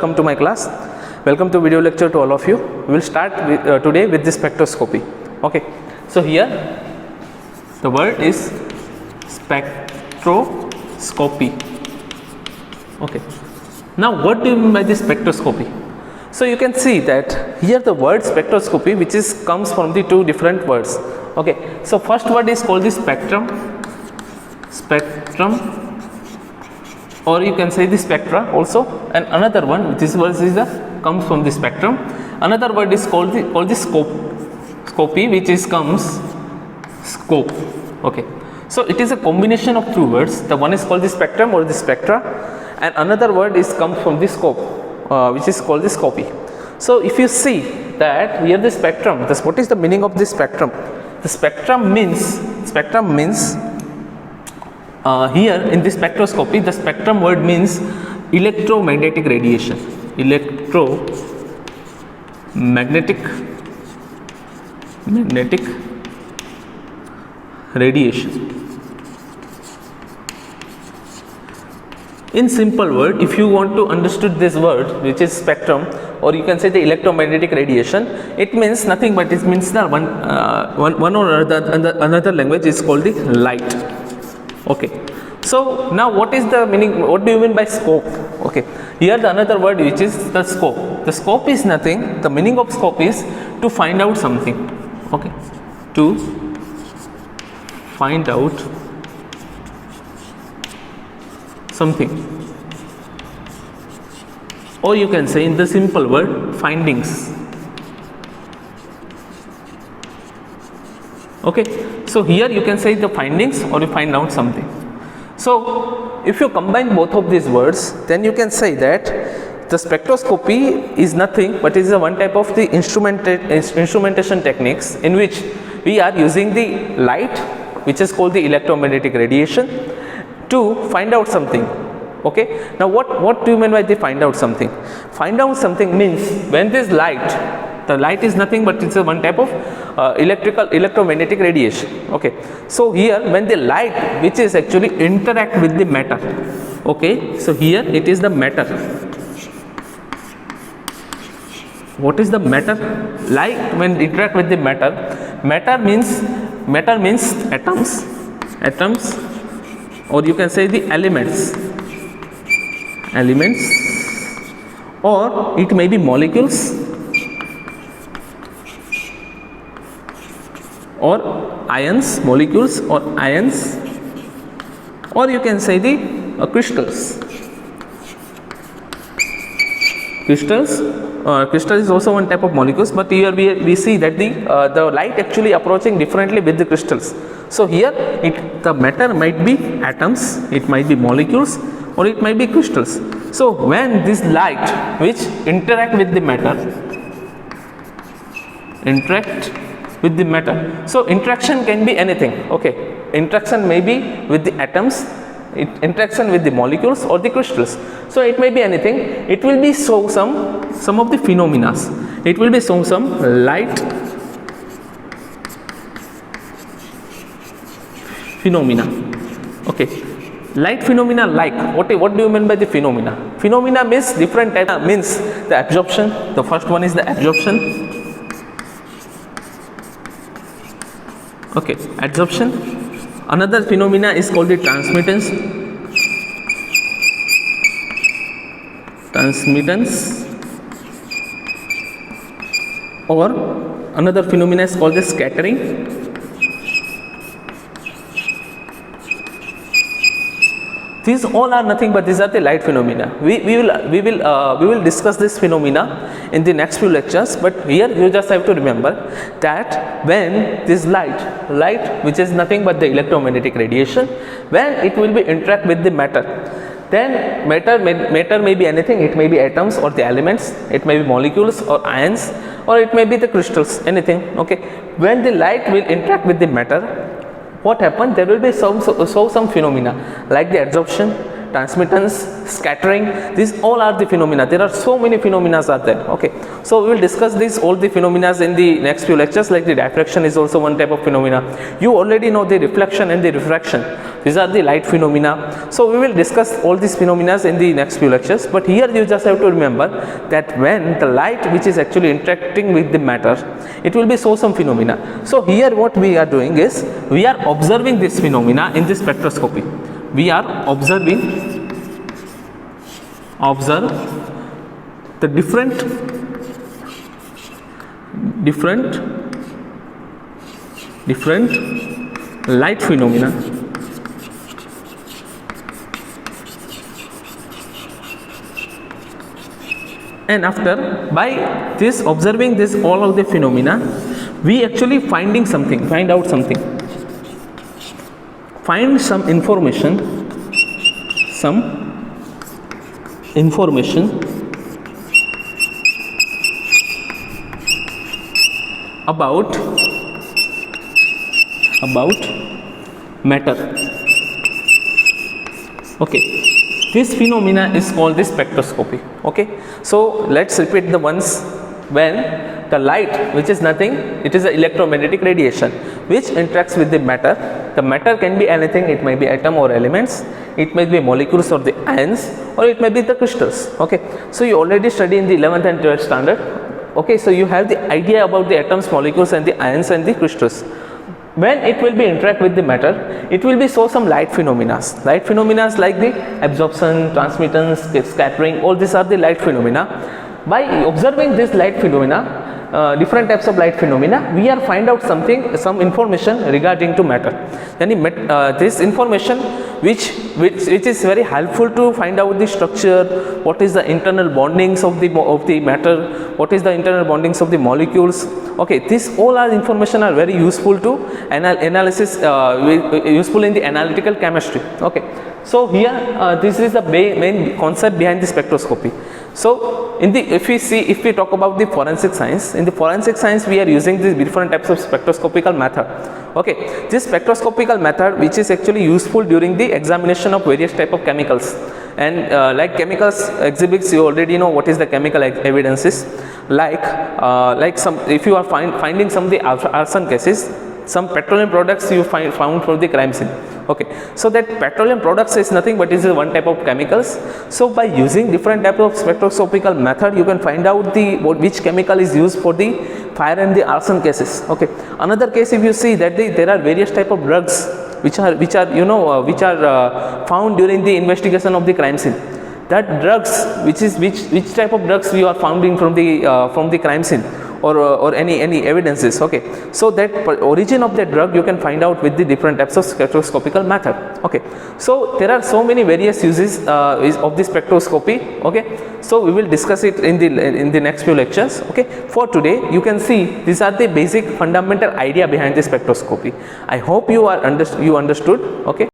Welcome to my class. Welcome to video lecture to all of you. We will start today with the spectroscopy. Okay, so here the word is spectroscopy. Okay, now what do you mean by the spectroscopy? So you can see that here the word spectroscopy, which is comes from the two different words. Okay, so first word is called the spectrum, or you can say the spectra also, and another one, this word is comes from the spectrum. Another word is called the scopy, which is comes scope. Okay, so it is a combination of two words. The one is called the spectrum or the spectra, and another word is comes from the scope, which is called the scopy. So if you see that here the spectrum, what is the meaning of this spectrum? The spectrum means here in this spectroscopy, the spectrum word means electromagnetic radiation. Electromagnetic radiation. In simple word, if you want to understand this word, which is spectrum, or you can say the electromagnetic radiation, it means nothing but it means the one or another language is called the light. Okay, so now what is the meaning? What do you mean by scope? Okay, here the another word, which is the scope. The scope is nothing. The meaning of scope is to find out something. Okay, to find out something, or you can say in the simple word, findings. Okay, so here you can say the findings or you find out something. So if you combine both of these words, then you can say that the spectroscopy is nothing but is a one type of the instrumentation techniques in which we are using the light, which is called the electromagnetic radiation, to find out something. Okay, now what do you mean by the find out something? Find out something means when this light, the light is nothing but it's a one type of electromagnetic radiation. Okay, so here when the light, which is actually interact with the matter. Okay, so here it is the matter. What is the matter? Light when interact with the matter means atoms, or you can say the elements, or it may be molecules, or ions, molecules or ions, or you can say the crystals. Crystal is also one type of molecules, but here we see that the light actually approaching differently with the crystals. So here the matter might be atoms, it might be molecules, or it might be crystals. So when this light which interact with the matter, so interaction can be anything. Okay, interaction may be with the atoms, interaction with the molecules or the crystals. So it may be anything. It will be show some of the phenomena. It will be show some light phenomena. Okay, light phenomena, like what do you mean by the phenomena? Phenomena means different type, means the absorption. The first one is the absorption. Okay, absorption. Another phenomena is called the transmittance, or another phenomena is called the scattering. These all are nothing but these are the light phenomena. We will discuss this phenomena in the next few lectures, but here you just have to remember that when this light which is nothing but the electromagnetic radiation, when it will be interact with the matter, then matter may be anything. It may be atoms or the elements, it may be molecules or ions, or it may be the crystals, anything. Okay, when the light will interact with the matter, what happens? There will be some phenomena like the absorption, transmittance, scattering, these all are the phenomena. There are so many phenomena are there. Okay, so we will discuss these all the phenomena in the next few lectures. Like the diffraction is also one type of phenomena. You already know the reflection and the refraction. These are the light phenomena. So we will discuss all these phenomena in the next few lectures. But here you just have to remember that when the light which is actually interacting with the matter, it will be show some phenomena. So here what we are doing is we are observing this phenomena in the spectroscopy. We are observe the different light phenomena and after by this observing this all of the phenomena, we actually find out something, find some information about matter. Okay, this phenomena is called the spectroscopy. Okay, so let's repeat the ones. When the light, which is nothing, it is an electromagnetic radiation which interacts with the matter. The matter can be anything, it may be atom or elements, it may be molecules or the ions, or it may be the crystals. Okay, so you already study in the 11th and 12th standard. Okay, so you have the idea about the atoms, molecules and the ions and the crystals. When it will be interact with the matter, it will be show some light phenomena. Light phenomena like the absorption, transmittance, scattering, all these are the light phenomena. By observing this light phenomena, different types of light phenomena, we are find out some information regarding to matter. This information which is very helpful to find out the structure, what is the internal bondings of the matter, what is the internal bondings of the molecules. Okay, this all are information are very useful to analysis, useful in the analytical chemistry. Okay, so here this is the main concept behind the spectroscopy. So if we talk about the forensic science, in the forensic science we are using these different types of spectroscopical method. Okay, this spectroscopical method which is actually useful during the examination of various type of chemicals, and like chemicals exhibits, you already know what is the chemical evidences. Like some, if you are finding some of the arson cases, some petroleum products you found from the crime scene. Okay, so that petroleum products is nothing but is one type of chemicals. So by using different type of spectroscopical method, you can find out which chemical is used for the fire and the arson cases. Okay, another case, if you see that there are various type of drugs which are found during the investigation of the crime scene. That drugs, which type of drugs we are finding from the crime scene, or any evidences. Okay, so that origin of that drug you can find out with the different types of spectroscopical method. Okay, so there are so many various uses of the spectroscopy. Okay, so we will discuss it in the next few lectures. Okay, for today you can see these are the basic fundamental idea behind the spectroscopy. I hope you understood. Okay.